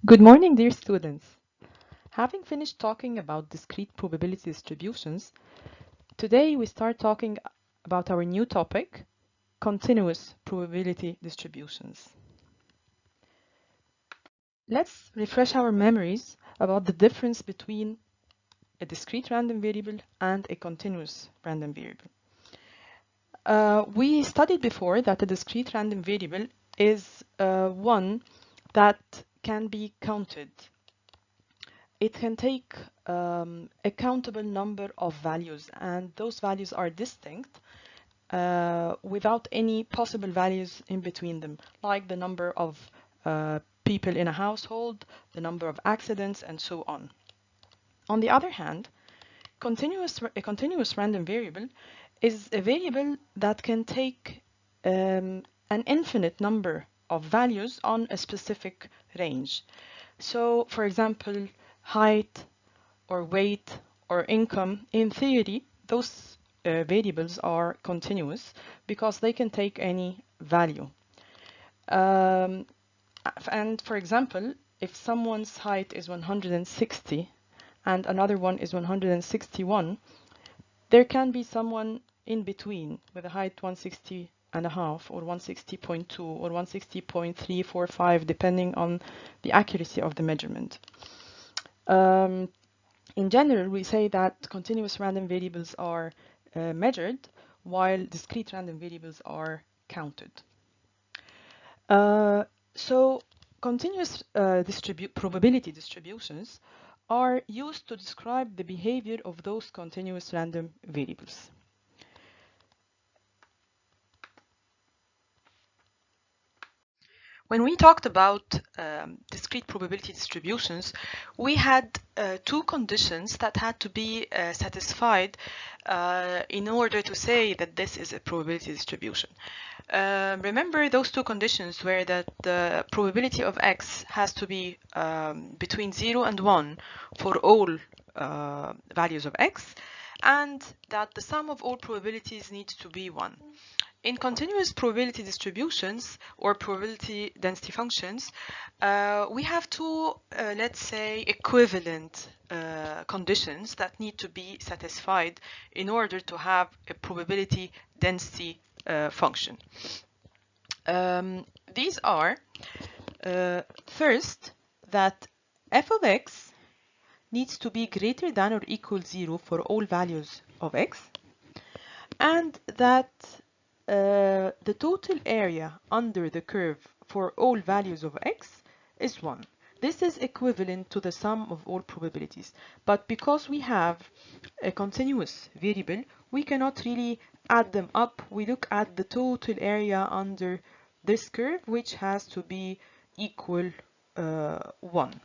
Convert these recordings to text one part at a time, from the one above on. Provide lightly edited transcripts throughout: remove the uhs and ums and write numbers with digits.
Good morning, dear students. Having finished talking about discrete probability distributions, today we start talking about our new topic, continuous probability distributions. Let's refresh our memories about the difference between a discrete random variable and a continuous random variable. We studied before that a discrete random variable is one that can be counted. It can take a countable number of values, and those values are distinct without any possible values in between them, like the number of people in a household, the number of accidents, and so on. On the other hand, a continuous random variable is a variable that can take an infinite number of values on a specific range. So, for example, height or weight or income, in theory, those variables are continuous because they can take any value. And for example, if someone's height is 160 and another one is 161, there can be someone in between with a height 160 and a half or 160.2 or 160.345 depending on the accuracy of the measurement. In general, we say that continuous random variables are measured while discrete random variables are counted. So continuous probability distributions are used to describe the behavior of those continuous random variables. When we talked about discrete probability distributions, we had two conditions that had to be satisfied in order to say that this is a probability distribution. Remember, those two conditions were that the probability of x has to be between 0 and 1 for all values of x, and that the sum of all probabilities needs to be 1. In continuous probability distributions or probability density functions, we have two, let's say, equivalent conditions that need to be satisfied in order to have a probability density function. These are, first, that f of x needs to be greater than or equal 0 for all values of x, and that the total area under the curve for all values of x is 1. This is equivalent to the sum of all probabilities. But because we have a continuous variable, we cannot really add them up. We look at the total area under this curve, which has to be equal 1.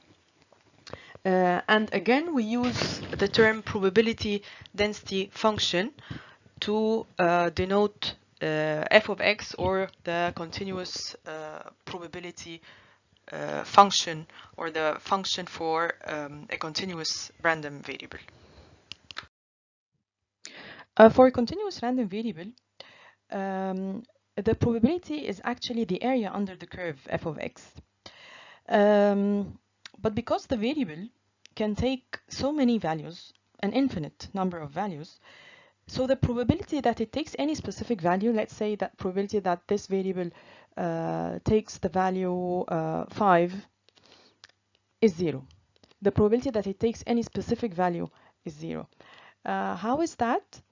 And again, we use the term probability density function to denote f of x, or the continuous probability function, or the function for a continuous random variable. For a continuous random variable, the probability is actually the area under the curve f of x. But because the variable can take so many values, an infinite number of values, so the probability that it takes any specific value, let's say that probability that this variable takes the value 5 is 0. The probability that it takes any specific value is 0. How is that?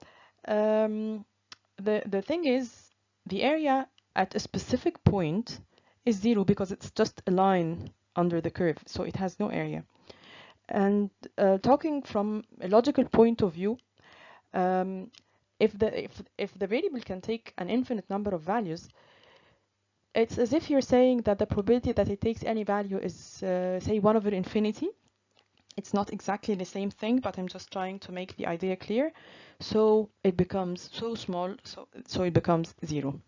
The thing is, the area at a specific point is 0 because it's just a line under the curve, so it has no area. And talking from a logical point of view, if the variable can take an infinite number of values, it's as if you're saying that the probability that it takes any value is say 1 over infinity. It's not exactly the same thing, but I'm just trying to make the idea clear. So it becomes so small, so it becomes 0.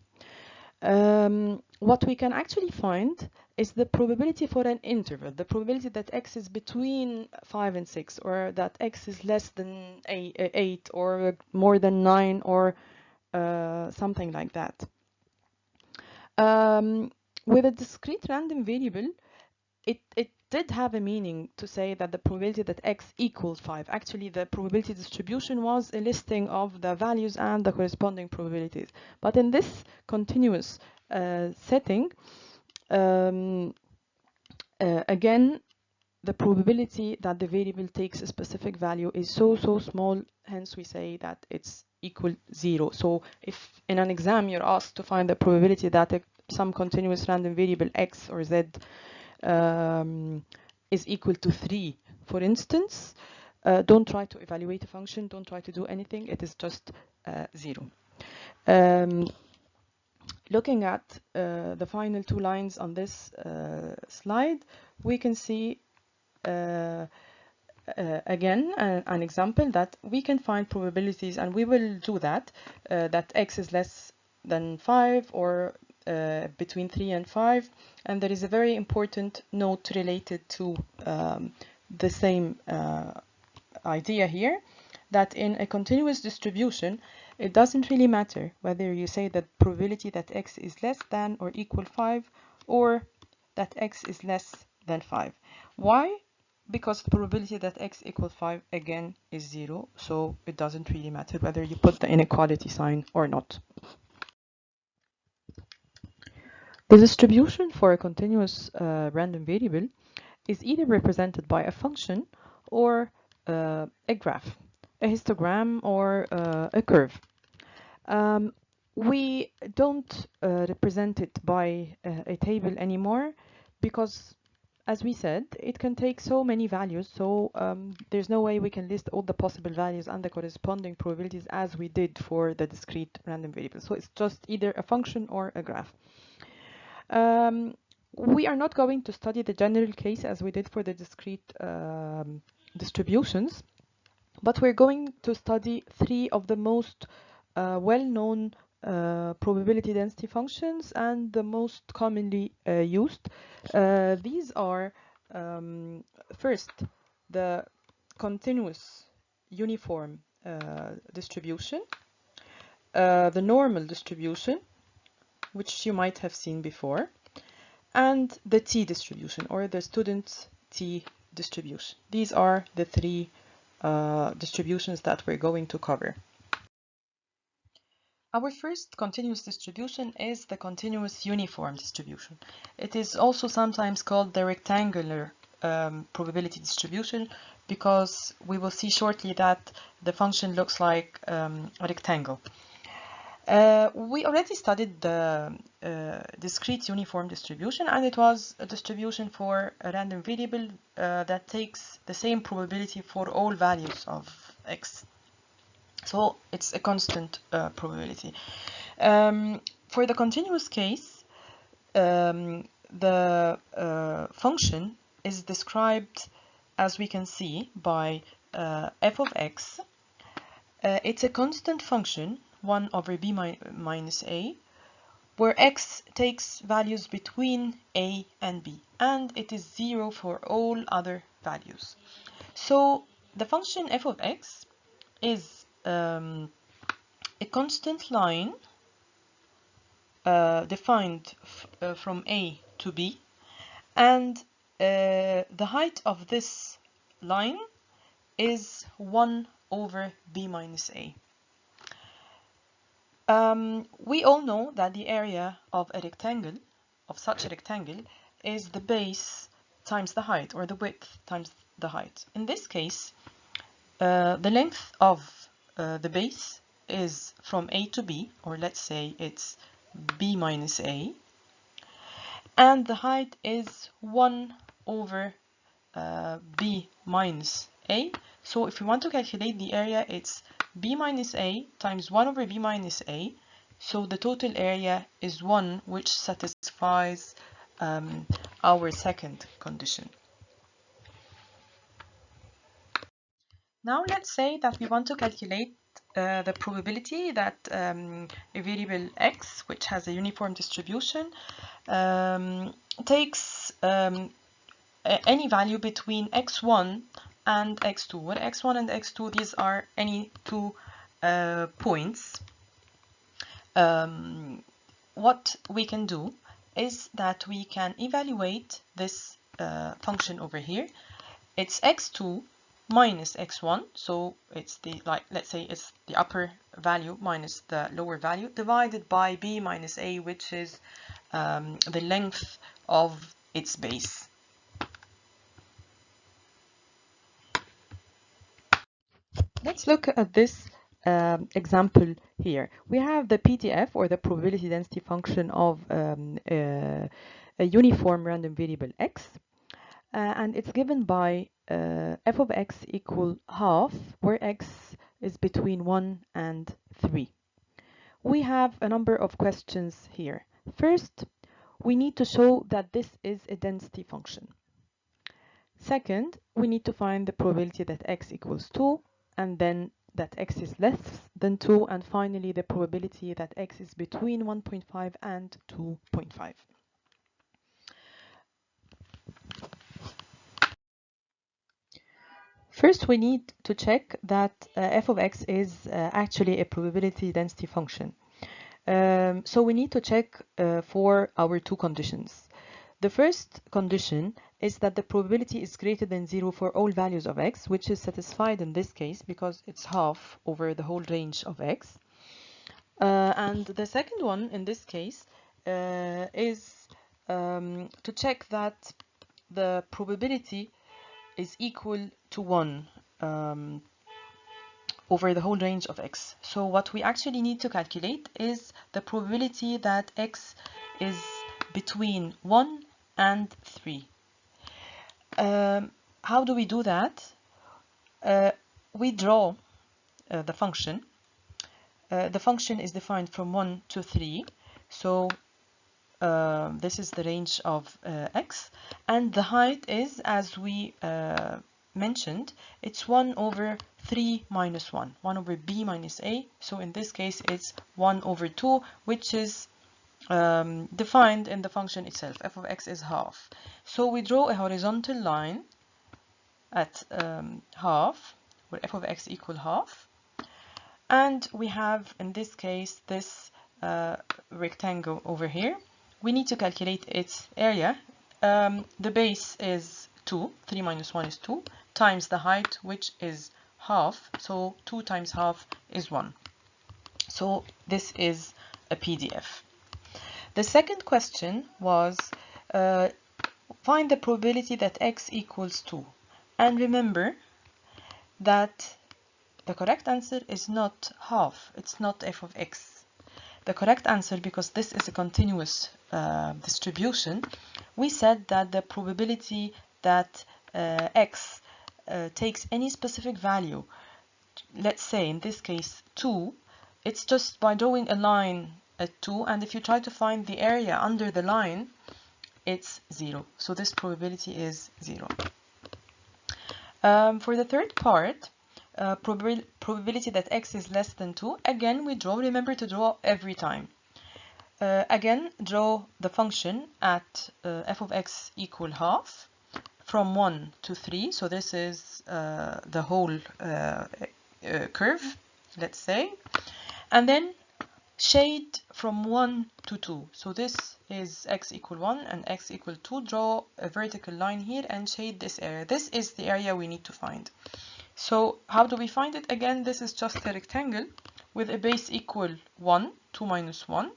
What we can actually find is the probability for an interval, the probability that x is between 5 and 6, or that x is less than 8 or more than 9, or something like that. With a discrete random variable, it did have a meaning to say that the probability that x equals 5. Actually, the probability distribution was a listing of the values and the corresponding probabilities. But in this continuous setting, again, the probability that the variable takes a specific value is so small, hence we say that it's equal 0. So if in an exam you're asked to find the probability that some continuous random variable x or z is equal to 3, for instance, don't try to evaluate a function, don't try to do anything, it is just 0. Looking at the final 2 lines on this slide, we can see again an example that we can find probabilities, and we will do that, that x is less than 5 or between 3 and 5, and there is a very important note related to the same idea here, that in a continuous distribution it doesn't really matter whether you say the probability that x is less than or equal 5 or that x is less than 5. Why? Because the probability that x equals 5 again is 0, so it doesn't really matter whether you put the inequality sign or not. The distribution for a continuous random variable is either represented by a function or a graph, a histogram or a curve. We don't represent it by a table anymore because, as we said, it can take so many values, so there's no way we can list all the possible values and the corresponding probabilities as we did for the discrete random variable. So it's just either a function or a graph. We are not going to study the general case as we did for the discrete distributions, but we're going to study 3 of the most well-known probability density functions and the most commonly used. These are first the continuous uniform distribution, the normal distribution, which you might have seen before, and the t distribution, or the student's t distribution. These are the 3 distributions that we're going to cover. Our first continuous distribution is the continuous uniform distribution. It is also sometimes called the rectangular probability distribution because we will see shortly that the function looks like a rectangle. We already studied the discrete uniform distribution, and it was a distribution for a random variable that takes the same probability for all values of x. So it's a constant probability. For the continuous case, the function is described, as we can see, by f of x. It's a constant function, 1 over b minus a, where x takes values between a and b, and it is 0 for all other values. So the function f of x is a constant line defined from a to b, and the height of this line is 1 over b minus a. We all know that the area of a rectangle, of such a rectangle, is the base times the height, or the width times the height. In this case, the length of the base is from a to b, or let's say it's b minus a, and the height is 1 over b minus a. So if we want to calculate the area, it's b minus a times 1 over b minus a. So the total area is 1, which satisfies our second condition. Now let's say that we want to calculate the probability that a variable x, which has a uniform distribution, takes any value between x1 and x2, where x1 and x2, these are any 2 points. What we can do is that we can evaluate this function over here, it's x2 minus x1, so it's the, like, let's say it's the upper value minus the lower value, divided by b minus a, which is the length of its base. Let's look at this example here. We have the PDF, or the probability density function of a uniform random variable x, and it's given by f of x equal half, where x is between 1 and 3. We have a number of questions here. First, we need to show that this is a density function. Second, we need to find the probability that x equals 2, and then that x is less than 2, and finally the probability that x is between 1.5 and 2.5. First, we need to check that f of x is actually a probability density function. So we need to check for our two conditions. The first condition is that the probability is greater than 0 for all values of x, which is satisfied in this case because it's half over the whole range of x. And the second one in this case is to check that the probability is equal to 1 over the whole range of x. So what we actually need to calculate is the probability that x is between 1 and 3. How do we do that? We draw the function. The function is defined from 1 to 3. So this is the range of x, and the height is, as we mentioned, it's 1 over 3 minus 1, 1 over b minus a. So in this case, it's 1 over 2, which is defined in the function itself. F of x is half. So we draw a horizontal line at half, where f of x equal half. And we have, in this case, this rectangle over here. We need to calculate its area. The base is 2, 3 minus 1 is 2, times the height, which is half. So 2 times half is 1. So this is a PDF. The second question was find the probability that x equals 2. And remember that the correct answer is not half. It's not f of x. The correct answer, because this is a continuous distribution, we said that the probability that x takes any specific value, let's say in this case 2, it's just by drawing a line at 2, and if you try to find the area under the line, it's 0. So this probability is 0. For the third part, probability that x is less than 2, again we draw. Remember to draw every time. Again, draw the function at f of x equal half from 1 to 3. So this is the whole curve, let's say. And then shade from 1 to 2. So this is x equal 1 and x equal 2. Draw a vertical line here and shade this area. This is the area we need to find. So how do we find it? Again, this is just a rectangle with a base equal 1, 2 minus 1,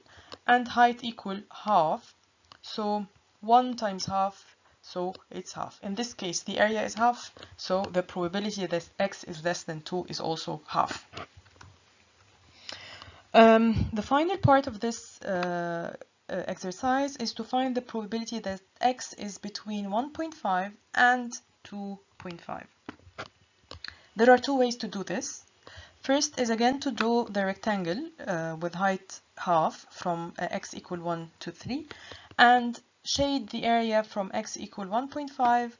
and height equal half. So 1 times half, so it's half. In this case, the area is half, so the probability that x is less than 2 is also half. The final part of this exercise is to find the probability that x is between 1.5 and 2.5. There are two ways to do this. First is again to draw the rectangle with height half from x equal 1 to 3 and shade the area from x equal 1.5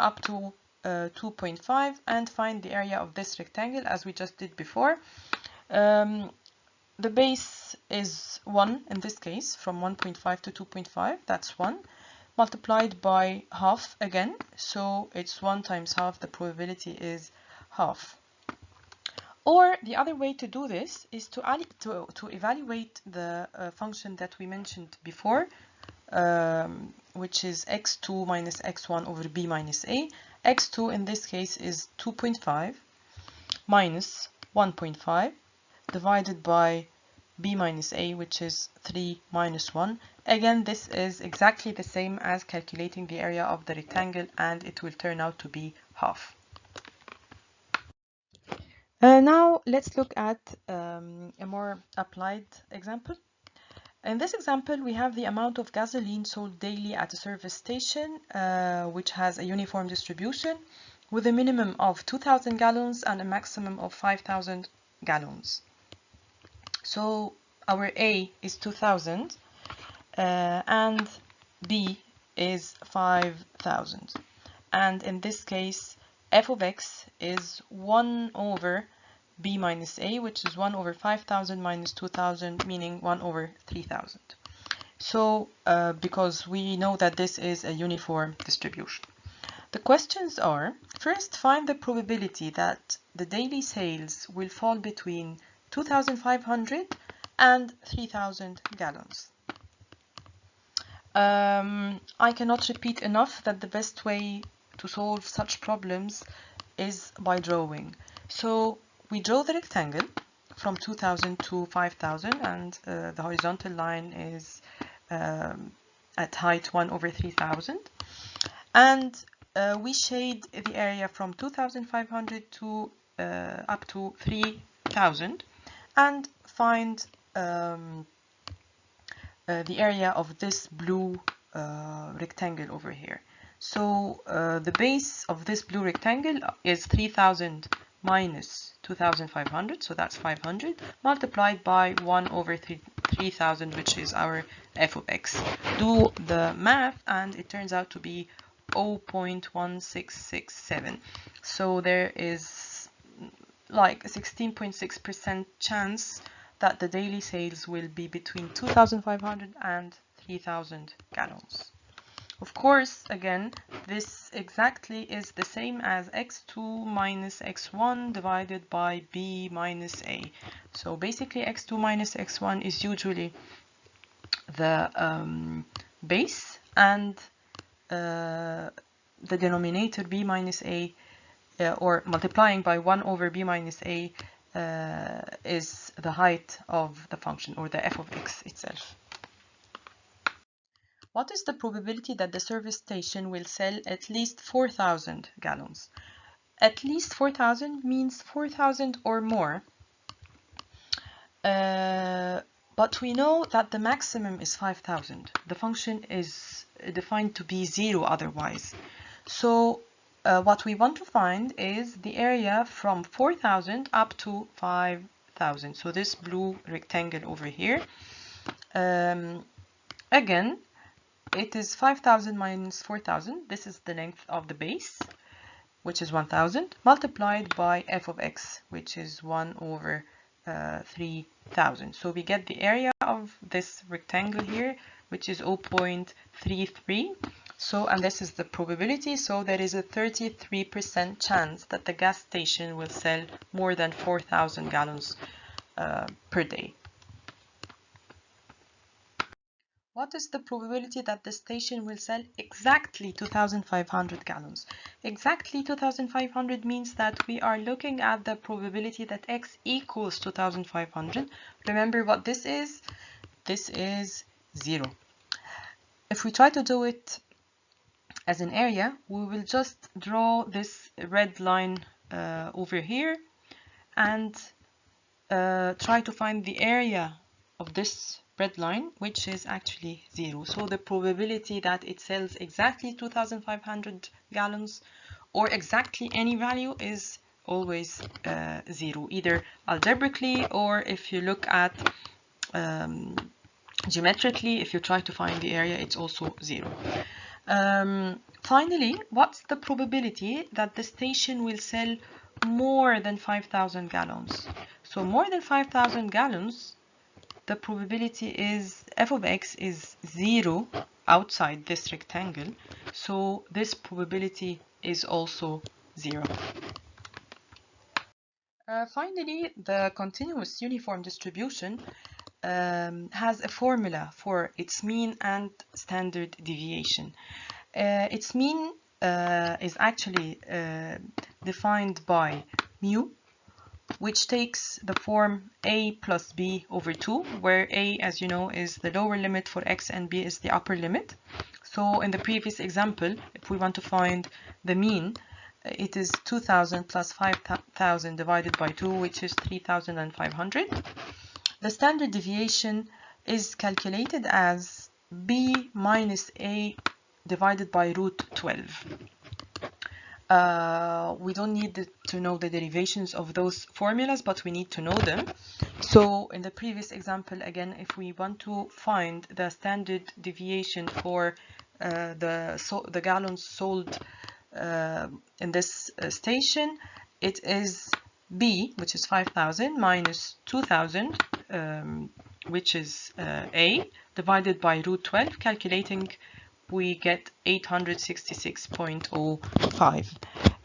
up to 2.5 and find the area of this rectangle as we just did before. The base is 1 in this case, from 1.5 to 2.5, that's 1, multiplied by half again, so it's 1 times half, the probability is half. Or the other way to do this is to evaluate the function that we mentioned before, which is x2 minus x1 over b minus a. x2 in this case is 2.5 minus 1.5 divided by b minus a, which is 3 minus 1. Again, this is exactly the same as calculating the area of the rectangle, and it will turn out to be half. Now let's look at a more applied example. In this example, we have the amount of gasoline sold daily at a service station, which has a uniform distribution with a minimum of 2,000 gallons and a maximum of 5,000 gallons. So our A is 2,000 and B is 5,000. And in this case, f of x is 1 over b minus a, which is 1 over 5,000 minus 2,000, meaning 1 over 3,000. So because we know that this is a uniform distribution. The questions are, first, find the probability that the daily sales will fall between 2,500 and 3,000 gallons. I cannot repeat enough that the best way to solve such problems is by drawing. So we draw the rectangle from 2,000 to 5,000, and the horizontal line is at height 1 over 3,000. And we shade the area from 2,500 to up to 3,000 and find the area of this blue rectangle over here. So the base of this blue rectangle is 3,000 minus 2,500, so that's 500, multiplied by 1 over 3,000, which is our f of x. Do the math and it turns out to be 0.1667. So there is like a 16.6% chance that the daily sales will be between 2,500 and 3,000 gallons. Of course, again, this exactly is the same as x2 minus x1 divided by b minus a. So basically x2 minus x1 is usually the base, and the denominator b minus a, or multiplying by 1 over b minus a, is the height of the function, or the f of x itself. What is the probability that the service station will sell at least 4,000 gallons? At least 4,000 means 4,000 or more. But we know that the maximum is 5,000. The function is defined to be 0 otherwise. So what we want to find is the area from 4,000 up to 5,000. So this blue rectangle over here. Again, it is 5,000 minus 4,000. This is the length of the base, which is 1,000, multiplied by f of x, which is 1 over 3,000. So we get the area of this rectangle here, which is 0.33. So, and this is the probability. So there is a 33% chance that the gas station will sell more than 4,000 gallons per day. What is the probability that the station will sell exactly 2,500 gallons? Exactly 2,500 means that we are looking at the probability that x equals 2,500. Remember what this is? This is 0. If we try to do it as an area, we will just draw this red line over here and try to find the area of this red line, which is actually 0. So the probability that it sells exactly 2,500 gallons or exactly any value is always 0, either algebraically or if you look at geometrically, if you try to find the area, it's also 0. Finally, what's the probability that the station will sell more than 5,000 gallons? So more than 5,000 gallons, the probability is f of x is 0 outside this rectangle, so this probability is also 0. Finally, the continuous uniform distribution. has a formula for its mean and standard deviation. Its mean is actually defined by mu, which takes the form a plus b over 2, where a, as you know, is the lower limit for x and b is the upper limit. So in the previous example, if we want to find the mean, it is 2000 plus 5000 divided by 2, which is 3500. The standard deviation is calculated as b minus a divided by root 12. We don't need to know the derivations of those formulas, but we need to know them. So in the previous example, again, if we want to find the standard deviation for the gallons sold in this station, it is B, which is 5000, minus 2000, which is A, divided by root 12. Calculating, we get 866.05.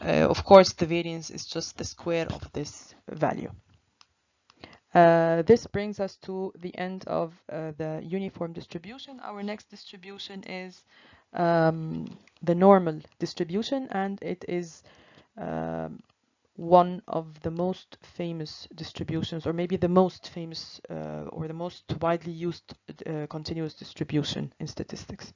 Of course, the variance is just the square of this value. This brings us to the end of the uniform distribution. Our next distribution is the normal distribution, and it is one of the most famous distributions, or maybe the most famous or the most widely used continuous distribution in statistics.